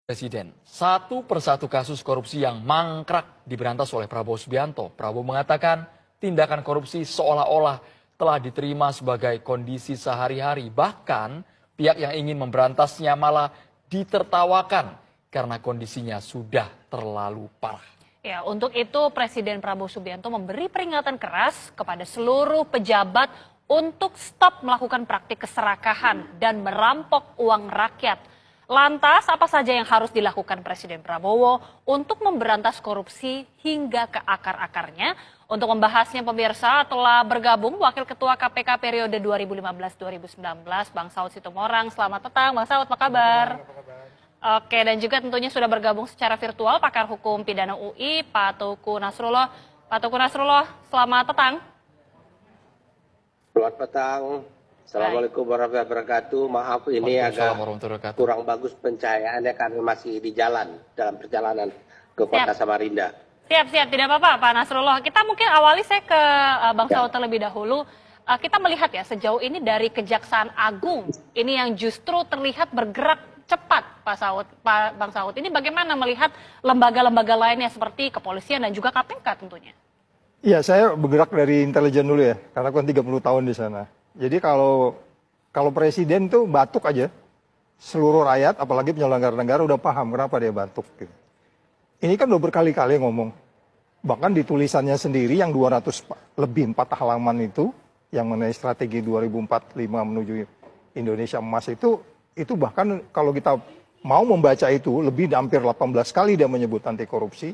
Presiden, satu persatu kasus korupsi yang mangkrak diberantas oleh Prabowo Subianto. Prabowo mengatakan tindakan korupsi seolah-olah telah diterima sebagai kondisi sehari-hari. Bahkan pihak yang ingin memberantasnya malah ditertawakan karena kondisinya sudah terlalu parah. Ya, untuk itu Presiden Prabowo Subianto memberi peringatan keras kepada seluruh pejabat untuk stop melakukan praktik keserakahan dan merampok uang rakyat. Lantas, apa saja yang harus dilakukan Presiden Prabowo untuk memberantas korupsi hingga ke akar-akarnya? Untuk membahasnya pemirsa telah bergabung Wakil Ketua KPK periode 2015-2019, Bang Saud Situmorang. Selamat petang, Bang Saud, apa kabar? Oke, dan juga tentunya sudah bergabung secara virtual pakar hukum pidana UI, Pak Teuku Nasrullah. Pak Teuku Nasrullah, selamat petang. Selamat petang. Assalamualaikum warahmatullahi wabarakatuh. Maaf ini agak kurang bagus pencahayaannya karena masih di jalan dalam perjalanan ke Kota Samarinda. Siap, tidak apa-apa Pak Nasrullah. Kita mungkin awali saya ke Bang Saud terlebih dahulu. Kita melihat ya sejauh ini dari Kejaksaan Agung ini yang justru terlihat bergerak cepat Pak Saud, Bang Saud. Ini bagaimana melihat lembaga-lembaga lainnya seperti kepolisian dan juga KPK tentunya? Iya, saya bergerak dari intelijen dulu ya, karena aku kan 30 tahun di sana. Jadi kalau presiden tuh batuk aja, seluruh rakyat, apalagi penyelenggara negara udah paham kenapa dia batuk. Gitu. Ini kan udah berkali-kali ngomong. Bahkan di tulisannya sendiri yang 200 lebih 4 halaman itu, yang mengenai strategi 2045 menuju Indonesia emas itu bahkan kalau kita mau membaca itu, lebih hampir 18 kali dia menyebut anti korupsi,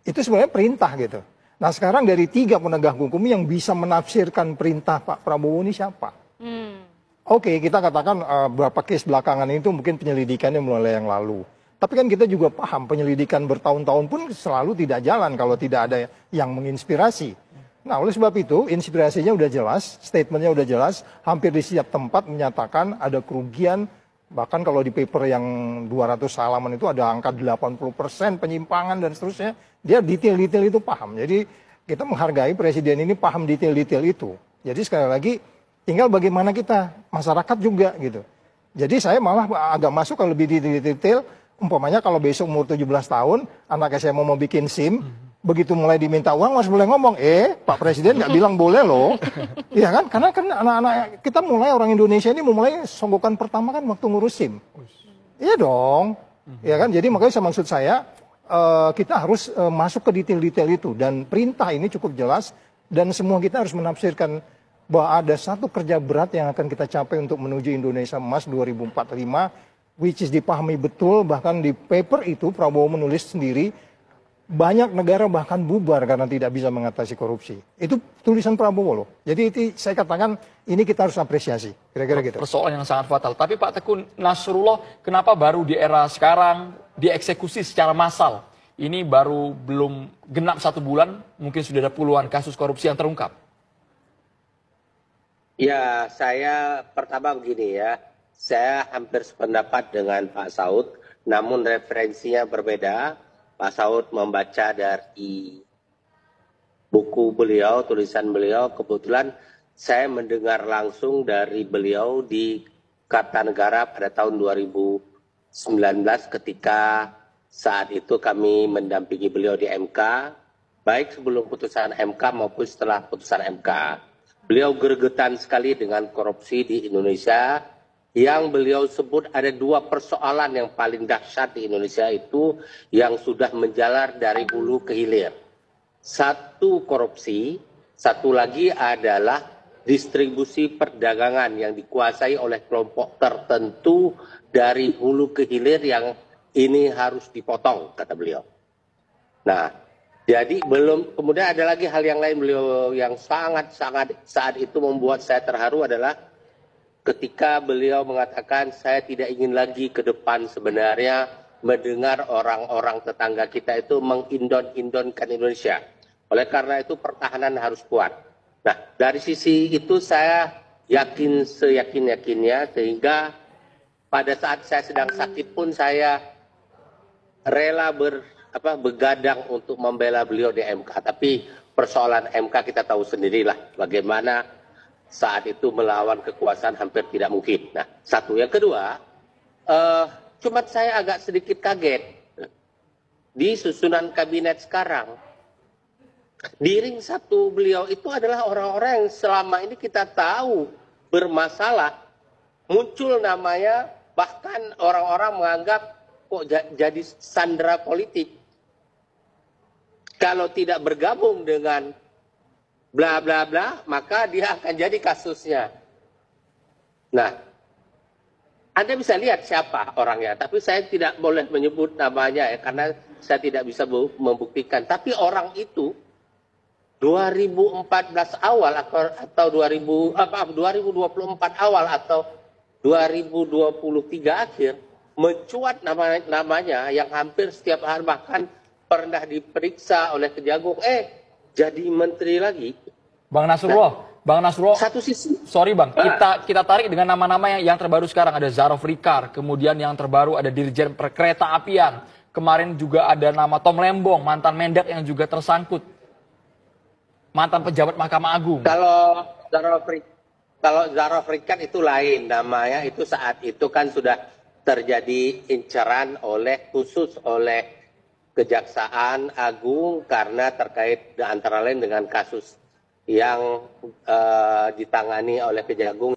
itu sebenarnya perintah gitu. Nah sekarang dari 3 penegak hukum yang bisa menafsirkan perintah Pak Prabowo ini siapa? Oke, kita katakan beberapa case belakangan itu mungkin penyelidikannya mulai yang lalu. Tapi kan kita juga paham penyelidikan bertahun-tahun pun selalu tidak jalan kalau tidak ada yang menginspirasi. Nah oleh sebab itu inspirasinya udah jelas, statementnya udah jelas, hampir di setiap tempat menyatakan ada kerugian. Bahkan kalau di paper yang 200 halaman itu ada angka 80% penyimpangan dan seterusnya. Dia detail-detail itu paham. Jadi kita menghargai presiden ini paham detail-detail itu. Jadi sekali lagi tinggal bagaimana kita, masyarakat juga gitu. Jadi saya malah agak masuk kalau lebih detail. Umpamanya kalau besok umur 17 tahun, anak saya mau bikin SIM. Begitu mulai diminta uang harus boleh ngomong, Pak Presiden nggak bilang boleh loh. Iya kan? Karena kan anak-anak kita mulai orang Indonesia ini memulai songgokan pertama kan waktu ngurus SIM. Iya dong. Iya kan? Jadi makanya maksud saya kita harus masuk ke detail-detail itu dan perintah ini cukup jelas dan semua kita harus menafsirkan bahwa ada satu kerja berat yang akan kita capai untuk menuju Indonesia Emas 2045 which is dipahami betul bahkan di paper itu Prabowo menulis sendiri. Banyak negara bahkan bubar karena tidak bisa mengatasi korupsi. Itu tulisan Prabowo loh. Jadi itu saya katakan ini kita harus apresiasi. Kira-kira gitu. Persoalan yang sangat fatal. Tapi Pak Teuku Nasrullah, kenapa baru di era sekarang dieksekusi secara massal? Ini baru belum genap 1 bulan, mungkin sudah ada puluhan kasus korupsi yang terungkap. Ya, saya pertama begini ya. Saya hampir sependapat dengan Pak Saud, namun referensinya berbeda. Pak Saud membaca dari buku beliau, tulisan beliau. Kebetulan saya mendengar langsung dari beliau di Kartanegara pada tahun 2019 ketika saat itu kami mendampingi beliau di MK. Baik sebelum putusan MK maupun setelah putusan MK. Beliau gregetan sekali dengan korupsi di Indonesia. Yang beliau sebut ada 2 persoalan yang paling dahsyat di Indonesia itu yang sudah menjalar dari hulu ke hilir. Satu korupsi, satu lagi adalah distribusi perdagangan yang dikuasai oleh kelompok tertentu dari hulu ke hilir yang ini harus dipotong, kata beliau. Nah, jadi kemudian ada lagi hal yang lain beliau yang sangat-sangat saat itu membuat saya terharu adalah ketika beliau mengatakan saya tidak ingin lagi ke depan sebenarnya mendengar orang-orang tetangga kita itu mengindon-indonkan Indonesia. Oleh karena itu pertahanan harus kuat. Nah dari sisi itu saya yakin seyakin-yakinnya sehingga pada saat saya sedang sakit pun saya rela begadang untuk membela beliau di MK. Tapi persoalan MK kita tahu sendirilah bagaimana saat itu melawan kekuasaan hampir tidak mungkin. Nah, satu. Yang kedua, cuma saya agak sedikit kaget di susunan kabinet sekarang. Di ring satu beliau itu adalah orang-orang yang selama ini kita tahu bermasalah. Muncul namanya, bahkan orang-orang menganggap kok jadi sandera politik. Kalau tidak bergabung dengan bla bla bla, maka dia akan jadi kasusnya. Nah, Anda bisa lihat siapa orangnya, tapi saya tidak boleh menyebut namanya ya, karena saya tidak bisa membuktikan. Tapi orang itu 2014 awal atau 2024 awal atau 2023 akhir mencuat namanya yang hampir setiap hari, bahkan pernah diperiksa oleh Kejagung, jadi menteri lagi. Bang Nasrullah, Satu sisi, sorry Bang, kita tarik dengan nama-nama yang terbaru sekarang. Ada Zarof Rikar, kemudian yang terbaru ada Dirjen Perkereta Apian. Kemarin juga ada nama Tom Lembong, mantan Mendak yang juga tersangkut. Mantan pejabat Mahkamah Agung. Kalau Zarof Rikar itu lain namanya, itu saat itu kan sudah terjadi inceran khusus oleh Kejaksaan Agung karena terkait antara lain dengan kasus yang ditangani oleh Kejagung.